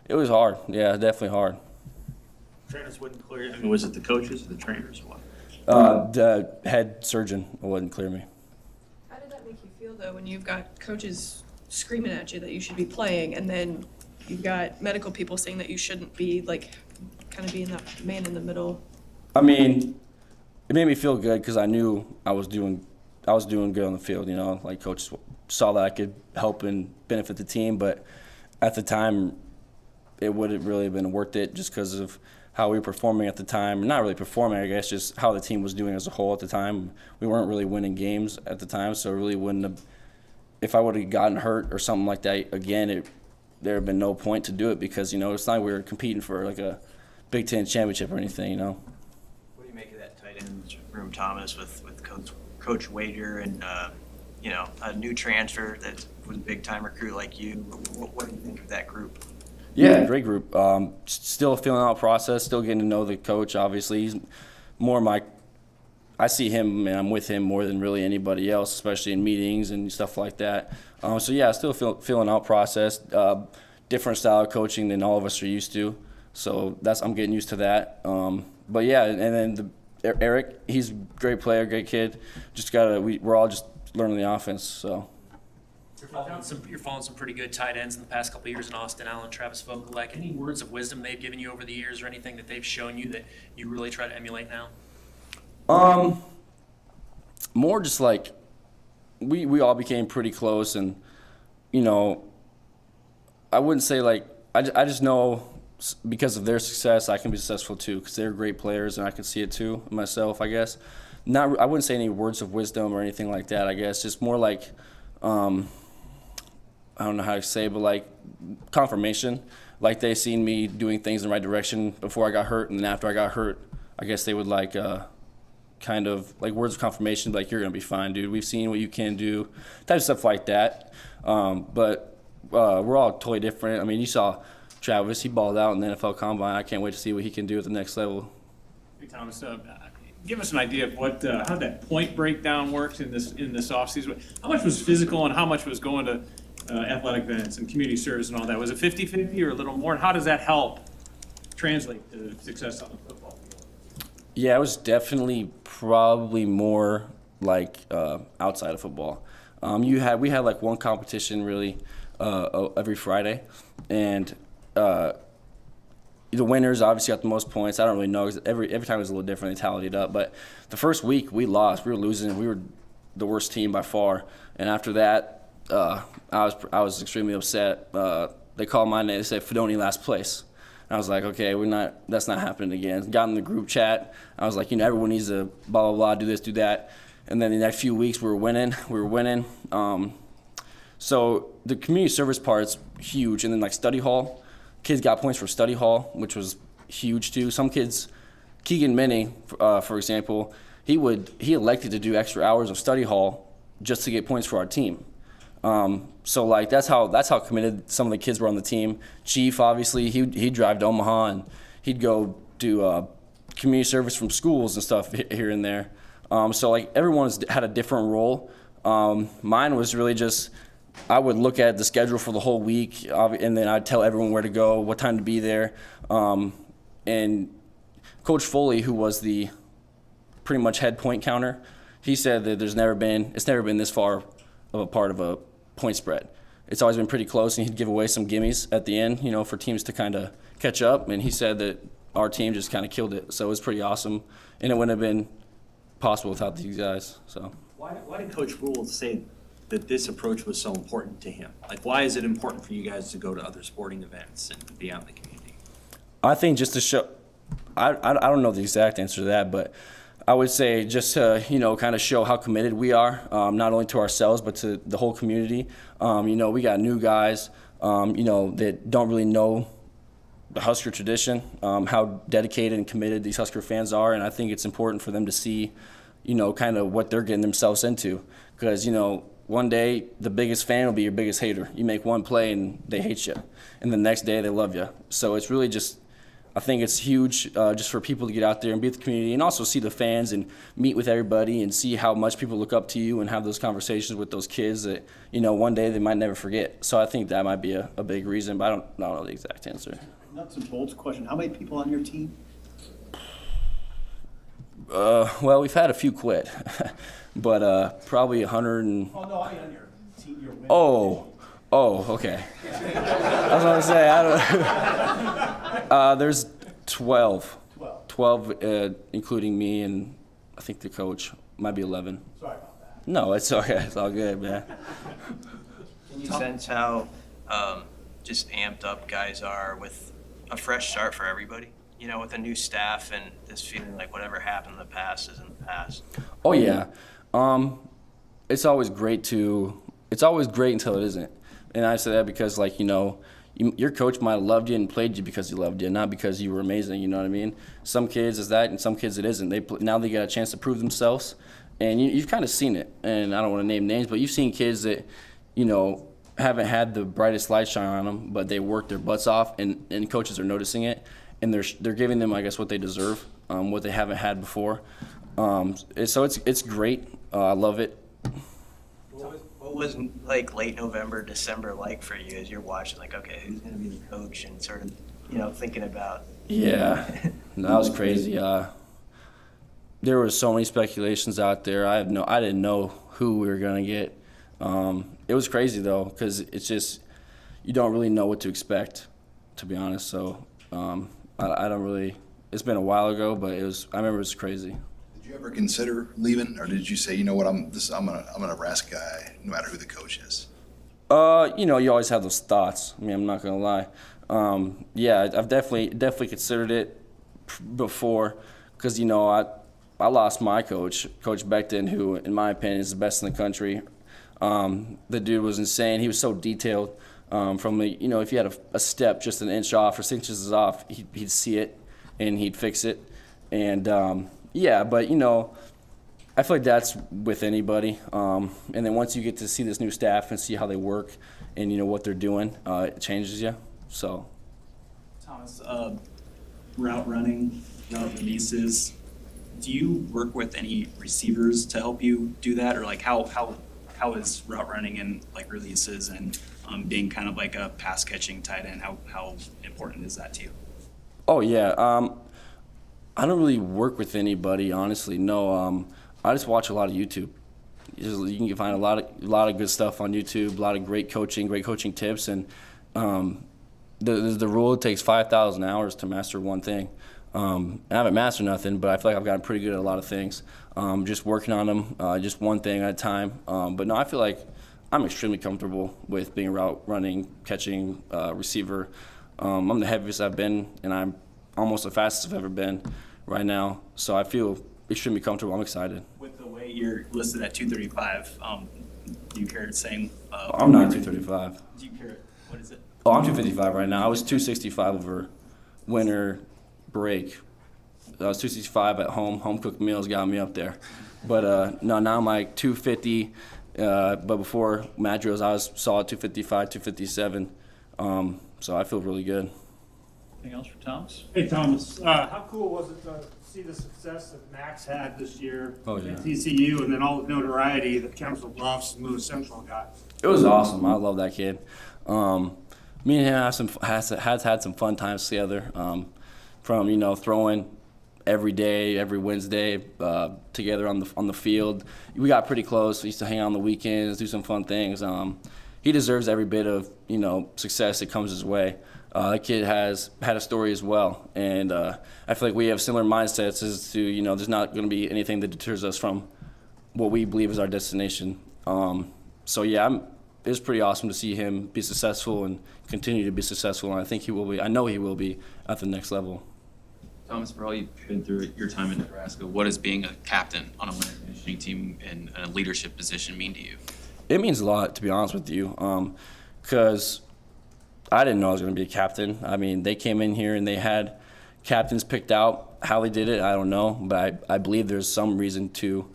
hard. Yeah, definitely hard. Trainers wouldn't clear you. I mean, was it the coaches or the trainers or what? The head surgeon wouldn't clear me. How did that make you feel though when you've got coaches screaming at you that you should be playing, and then you've got medical people saying that you shouldn't be, like, kind of being that man in the middle? I mean, it made me feel good because I knew I was doing good on the field. Like coaches saw that I could help and benefit the team, but at the time, it wouldn't really have been worth it just because of how we were performing at the time. Not really performing, I guess, just how the team was doing as a whole at the time. We weren't really winning games at the time, so it really wouldn't have. If I would have gotten hurt or something like that again, there would have been no point to do it because it's not like we were competing for like a Big Ten championship or anything. What do you make of that tight end room, Thomas, with Coach Wager and a new transfer that was a big time recruit like you? What do you think of that group? Yeah, great group. Still a filling out process, still getting to know the coach, obviously. He's more I see him and I'm with him more than really anybody else, especially in meetings and stuff like that. So yeah, still filling out process. Different style of coaching than all of us are used to. So I'm getting used to that. But yeah, and then Eric, he's a great player, great kid. We're all just learning the offense, so. You're following some pretty good tight ends in the past couple of years in Austin Allen, Travis Vogelek. Any words of wisdom they've given you over the years or anything that they've shown you that you really try to emulate now? More just like we all became pretty close, and I wouldn't say like I just know because of their success, I can be successful too, because they're great players, and I can see it too myself, I guess. I wouldn't say any words of wisdom or anything like that, I guess. Just more like, I don't know how to say, but like confirmation. Like they seen me doing things in the right direction before I got hurt, and then after I got hurt, I guess they would like kind of like words of confirmation, like, you're going to be fine, dude. We've seen what you can do, type of stuff like that. But we're all totally different. I mean, you saw Travis, he balled out in the NFL Combine. I can't wait to see what he can do at the next level. Hey, Thomas, give us an idea of what how that point breakdown works in this offseason. How much was physical and how much was going to athletic events and community service and all that? Was it 50-50 or a little more? And how does that help translate to success on the football field? Yeah, it was definitely probably more like outside of football. We had like one competition really every Friday, and the winners obviously got the most points. I don't really know, 'cause every time it was a little different. They tallied it up. But the first week we lost. We were losing. We were the worst team by far. And after that, I was extremely upset. They called my name. They said Fidone last place. And I was like, okay, that's not happening again. Got in the group chat. I was like, everyone needs to blah blah blah, do this, do that. And then the next few weeks we were winning. So the community service part's huge. And then like study hall, kids got points for study hall, which was huge too. Some kids, Keegan Minnie, for example, he elected to do extra hours of study hall just to get points for our team. So like that's how committed some of the kids were on the team. Chief, obviously, he'd drive to Omaha and he'd go do community service from schools and stuff here and there. So like everyone's had a different role. Mine was really just, I would look at the schedule for the whole week, and then I'd tell everyone where to go, what time to be there. And Coach Foley, who was the pretty much head point counter, he said that it's never been this far of a part of a point spread. It's always been pretty close, and he'd give away some gimmies at the end, for teams to kind of catch up. And he said that our team just kind of killed it, so it was pretty awesome, and it wouldn't have been possible without these guys. So Why did Coach Rhule say that this approach was so important to him? Like, why is it important for you guys to go to other sporting events and be out in the community? I think just to show, I don't know the exact answer to that, but I would say just to, kind of show how committed we are, not only to ourselves, but to the whole community. We got new guys, that don't really know the Husker tradition, how dedicated and committed these Husker fans are, and I think it's important for them to see, kind of what they're getting themselves into. Because, one day the biggest fan will be your biggest hater. You make one play and they hate you, and the next day they love you. So it's really just, I think it's huge just for people to get out there and be with the community, and also see the fans and meet with everybody and see how much people look up to you and have those conversations with those kids that, one day they might never forget. So I think that might be a big reason, but I don't know the exact answer. Nuts and bolts question. How many people on your team? Well, we've had a few quit, but probably 100 and... Oh, no, I mean on your team. Your okay. I was going to say, I don't there's 12. 12, including me and I think the coach. Might be 11. Sorry about that. No, it's okay. It's all good, man. Can you sense how just amped up guys are with a fresh start for everybody? With a new staff and this feeling like whatever happened in the past is in the past. Oh yeah, it's always great until it isn't, and I say that because your coach might have loved you and played you because he loved you, not because you were amazing. You know what I mean? Some kids is that, and some kids it isn't. Now they get a chance to prove themselves, and you've kind of seen it. And I don't want to name names, but you've seen kids that haven't had the brightest light shine on them, but they work their butts off, and coaches are noticing it. And they're giving them, I guess, what they deserve, what they haven't had before. So it's great. I love it. What was late November, December like for you as you're watching? Okay, who's going to be the coach, and sort of thinking about? Yeah, that was crazy. There were so many speculations out there. I didn't know who we were going to get. It was crazy though, because it's just you don't really know what to expect, to be honest. So. I don't really. It's been a while ago, but I remember it was crazy. Did you ever consider leaving, or did you say, you know what, I'm a Nebraska guy, no matter who the coach is? You always have those thoughts. I mean, I'm not gonna lie. yeah, I've definitely considered it before, because I lost my coach, Coach Becton, who in my opinion is the best in the country. The dude was insane. He was so detailed. From the, if you had a step just an inch off or 6 inches off, he'd see it and he'd fix it. And yeah, but I feel like that's with anybody. And then once you get to see this new staff and see how they work and what they're doing, it changes you. So, Thomas, route running, route releases. Do you work with any receivers to help you do that, or like how is route running and like releases and being kind of like a pass catching tight end? How important is that to you? Oh yeah, I don't really work with anybody, honestly. No, I just watch a lot of YouTube. You can find a lot of good stuff on YouTube, a lot of great coaching tips, and the rule takes 5,000 hours to master one thing. I haven't mastered nothing, but I feel like I've gotten pretty good at a lot of things. Just working on them, just one thing at a time. But no, I feel like I'm extremely comfortable with being a route running, catching receiver. I'm the heaviest I've been, and I'm almost the fastest I've ever been right now. So I feel extremely comfortable. I'm excited. With the weight you're listed at 235, do you care saying? I'm not 235. Do you care? What is it? Oh, I'm 255 right now. I was 265 over winter break. I was 265 at home. Home cooked meals got me up there. But no, now I'm like 250. But before mat drills, I was solid 255, 257. So I feel really good. Anything else for Thomas? Hey, Thomas, how cool was it to see the success that Max had this year Oh, yeah. at TCU, and then all the notoriety that Council Bluffs and Lewis Central got? It was awesome. I love that kid. Me and him has had some fun times together. From throwing every day, every Wednesday together on the field. We got pretty close. We used to hang out on the weekends, do some fun things. He deserves every bit of success that comes his way. That kid has had a story as well, and I feel like we have similar mindsets as to there's not going to be anything that deters us from what we believe is our destination. So yeah, it was pretty awesome to see him be successful and continue to be successful, and I think he will be. I know he will be at the next level. Thomas, for all you've been through your time in Nebraska, what does being a captain on a winter conditioning team in a leadership position mean to you? It means a lot, to be honest with you, because I didn't know I was going to be a captain. I mean, they came in here and they had captains picked out. How they did it, I don't know, but I believe there's some reason to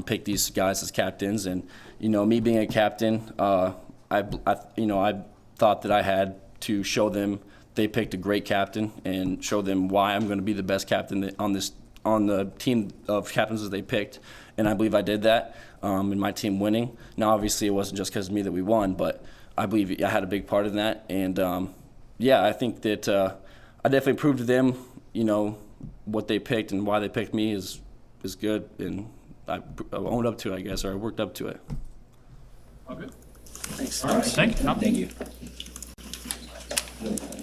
pick these guys as captains. And me being a captain, I thought that I had to show them they picked a great captain and show them why I'm going to be the best captain on the team of captains that they picked. And I believe I did that in my team winning. Now, obviously, it wasn't just because of me that we won, but I believe I had a big part in that. And, yeah, I think that I definitely proved to them, what they picked and why they picked me is good. And I owned up to it, I guess, or I worked up to it. All good. Thanks. All right, thank you. Thank you.